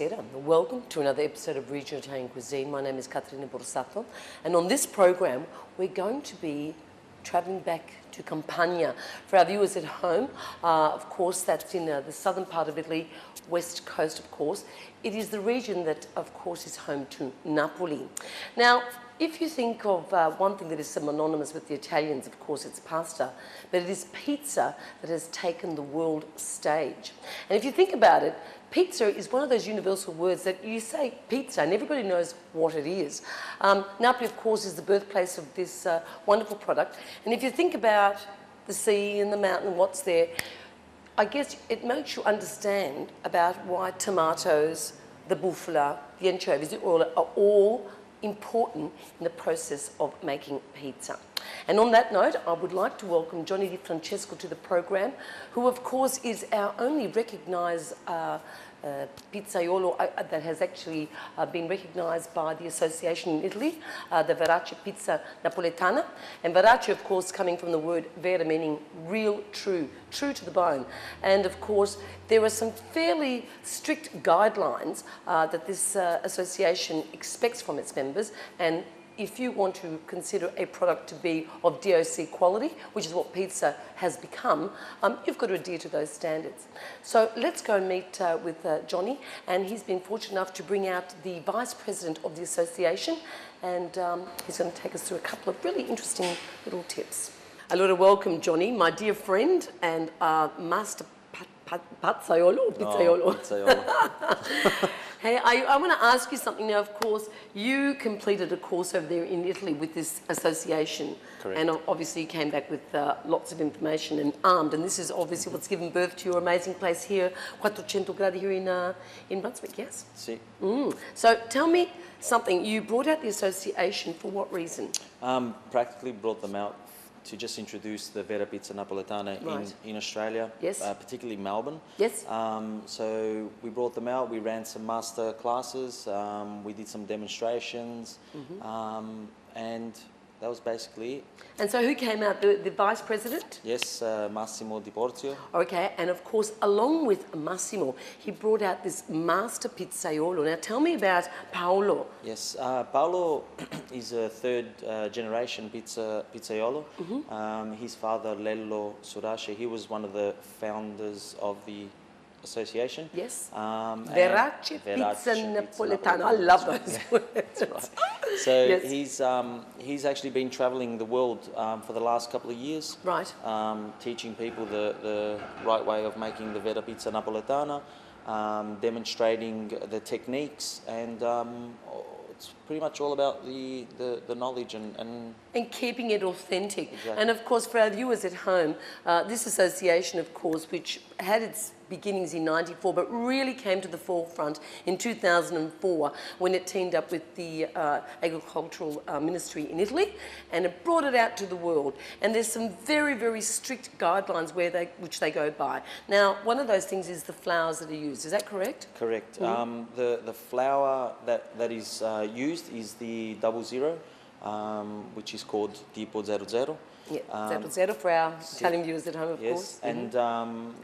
Buonasera. Welcome to another episode of Regional Italian Cuisine. My name is Caterina Borsato, and on this program we're going to be travelling back to Campania. For our viewers at home, of course, that's in the southern part of Italy, west coast, of course. It is the region that, of course, is home to Napoli. Now, if you think of one thing that is synonymous with the Italians, of course, it's pasta, but it is pizza that has taken the world stage. And if you think about it, pizza is one of those universal words that you say pizza and everybody knows what it is. Napoli, of course, is the birthplace of this wonderful product. And if you think about the sea and the mountain and what's there, I guess it makes you understand about why tomatoes, the bufala, the anchovies, the oil are all important in the process of making pizza. And on that note, I would like to welcome Johnny Di Francesco to the program, who of course is our only recognised pizzaiolo that has actually been recognised by the association in Italy, the Vera Pizza Napoletana. And Verace, of course, coming from the word vera, meaning real, true to the bone. And of course, there are some fairly strict guidelines that this association expects from its members. And if you want to consider a product to be of DOC quality, which is what pizza has become, you've got to adhere to those standards. So let's go and meet with Johnny, and he's been fortunate enough to bring out the Vice President of the association, and he's going to take us through a couple of really interesting little tips. Allora, welcome, Johnny, my dear friend and master pizzaiolo. Hey, I want to ask you something now. Of course, you completed a course over there in Italy with this association. Correct. And obviously you came back with lots of information and armed. And this is obviously what's given birth to your amazing place here, 400 gradi here in Brunswick, yes? Si. So tell me something. You brought out the association for what reason? Practically brought them out to just introduce the Vera Pizza Napoletana in Australia, yes. Particularly Melbourne. Yes. So we brought them out, we ran some master classes, we did some demonstrations, and that was basically it. And so who came out? The Vice President? Yes, Massimo Di Porzio. Okay, and of course, along with Massimo, he brought out this master pizzaiolo. Now tell me about Paolo. Yes, Paolo is a third generation pizzaiolo. His father, Lello Surace, he was one of the founders of the association. Yes. Vera Pizza Napoletana. I love those words. Right. So yes. he's actually been travelling the world for the last couple of years. Right. Teaching people the right way of making the Vera Pizza Napoletana, demonstrating the techniques, and it's pretty much all about the knowledge and keeping it authentic. Exactly. And of course, for our viewers at home, this association, of course, which had its beginnings in '94, but really came to the forefront in 2004 when it teamed up with the Agricultural Ministry in Italy, and it brought it out to the world. And there's some very, very strict guidelines which they go by. Now, one of those things is the flours that are used. Is that correct? Correct. The flour that is used is the 00, which is called Tipo 00. Yeah, zero for our Italian viewers at home, of course. And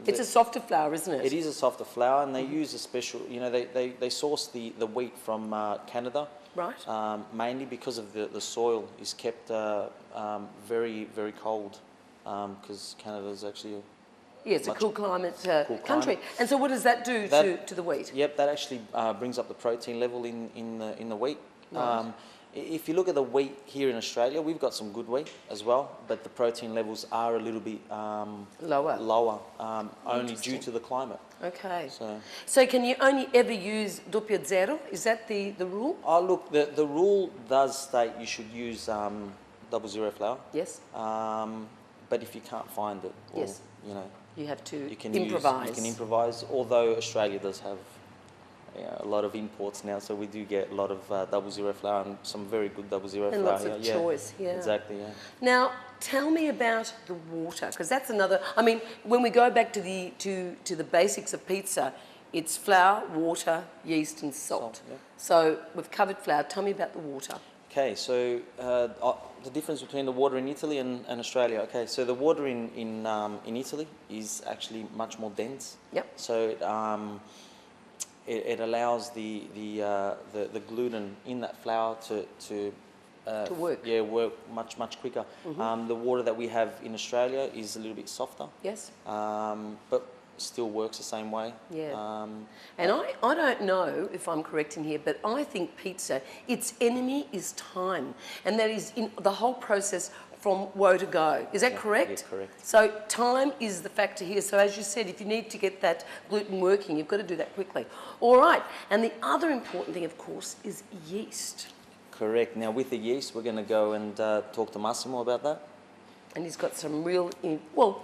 it's a softer flour, isn't it? It is a softer flour, and they use a special, they source the wheat from Canada. Right. Mainly because of the soil is kept very, very cold, because Canada is actually it's a cool climate country. Climate. And so what does that do to the wheat? Yep, that actually brings up the protein level in the wheat. Right. If you look at the wheat here in Australia, we've got some good wheat as well, but the protein levels are a little bit lower, only due to the climate. Okay. So can you only ever use doppio zero? Is that the rule? Oh, look, the rule does state you should use 00 flour. Yes. But if you can't find it, well, yes. You have to improvise. You can improvise, although Australia does have a lot of imports now, so we do get a lot of 00 flour and some very good 00 flour. And lots of choice, yeah. Exactly, yeah. Now, tell me about the water, because that's another. I mean, when we go back to the basics of pizza, it's flour, water, yeast, and salt. Yeah. So we've covered flour. Tell me about the water. Okay, so the difference between the water in Italy and Australia. Okay, so the water in Italy is actually much more dense. Yep. So it allows the gluten in that flour to work. Yeah, work much quicker. The water that we have in Australia is a little bit softer. Yes. But still works the same way. Yeah. And I don't know if I'm correct in here, but I think pizza, its enemy is time. And that is in the whole process from woe to go. Is that correct? Yeah, correct. So time is the factor here. So as you said, if you need to get that gluten working, you've got to do that quickly. All right. And the other important thing, of course, is yeast. Correct. Now with the yeast, we're going to go and talk to Massimo about that. And he's got some real,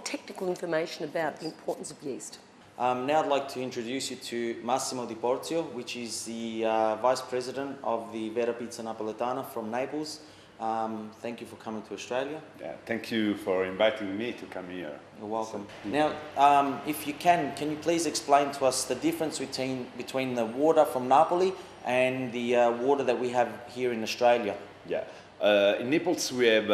technical information about the importance of yeast. Now I'd like to introduce you to Massimo Di Porzio, which is the Vice President of the Vera Pizza Napoletana from Naples. Thank you for coming to Australia. Yeah, thank you for inviting me to come here. You're welcome. Now, if you can you please explain to us the difference between the water from Napoli and the water that we have here in Australia? Yeah. In Naples we have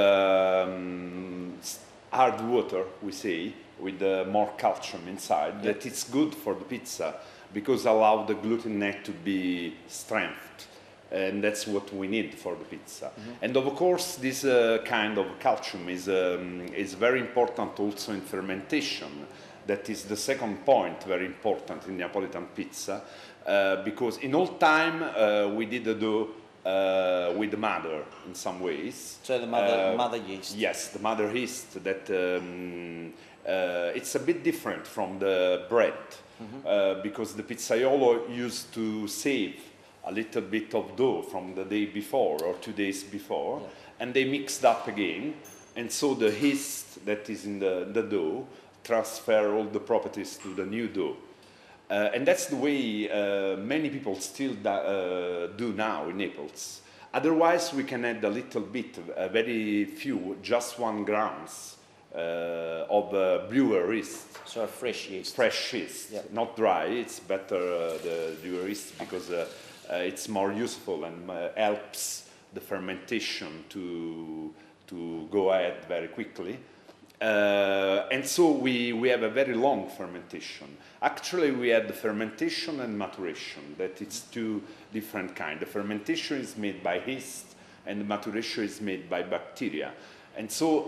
hard water, we say, with more calcium inside. That it's good for the pizza because allow the gluten net to be strengthened, and that's what we need for the pizza. And of course, this kind of calcium is very important also in fermentation. That is the second point, very important in Neapolitan pizza, because in old time we did the dough with the mother in some ways. So the mother yeast. Yes, the mother yeast. That it's a bit different from the bread because the pizzaiolo used to save a little bit of dough from the day before or 2 days before, and they mixed up again, and so the yeast that is in the dough transfer all the properties to the new dough. And that's the way many people still do now in Naples. Otherwise, we can add a little bit, very few, just 1 grams of brewer yeast. So a fresh yeast. Fresh yeast, not dry. It's better the brewer yeast because it's more useful and helps the fermentation to go ahead very quickly. And so we have a very long fermentation. Actually, we had the fermentation and maturation, that it's 2 different kinds. The fermentation is made by yeast and the maturation is made by bacteria. And so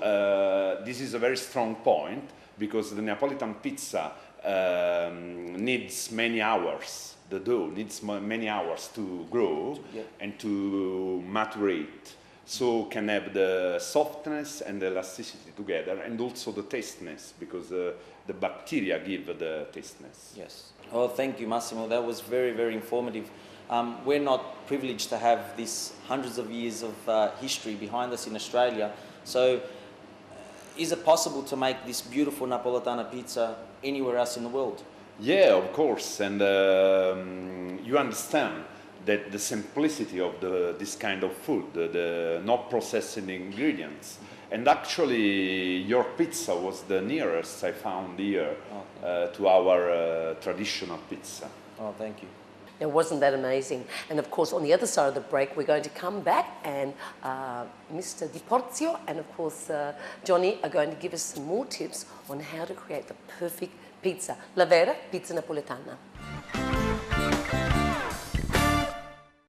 this is a very strong point because the Neapolitan pizza needs many hours. The dough needs many hours to grow and to maturate. So can have the softness and the elasticity together, and also the tastiness, because the bacteria give the tastiness. Yes. Oh, thank you, Massimo. That was very, very informative. We're not privileged to have this hundreds of years of history behind us in Australia. So is it possible to make this beautiful Napoletana pizza anywhere else in the world? Yeah, of course. And you understand that the simplicity of this kind of food, the not processing ingredients. And actually, your pizza was the nearest I found here to our traditional pizza. Oh, thank you. Now, wasn't that amazing? And of course, on the other side of the break, we're going to come back and Mr. Di Porzio and of course Johnny are going to give us some more tips on how to create the perfect pizza. La Vera Pizza Napoletana.